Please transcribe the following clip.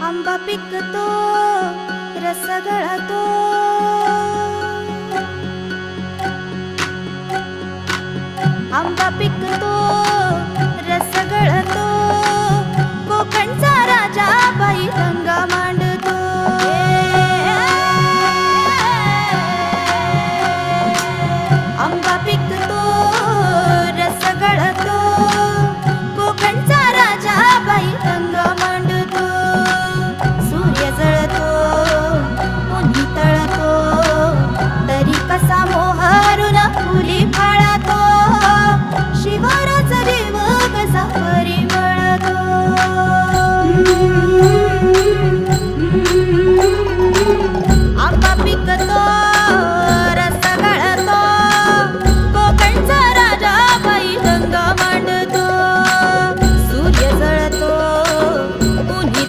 आंबा पिकतो रस गळतो, आंबा पिकतो रस गळतो, कोकणचा राजा बाई दंगा मांडतो. आंबा पिकतो रस गळतो, कोकणचा राजा बाई दंगा मांडतो. सूर्य जळतो उन्ही तळतो, तरी कसा मोहरून फुली फाळतो. शिवाराचा देव कसा परिमळतो.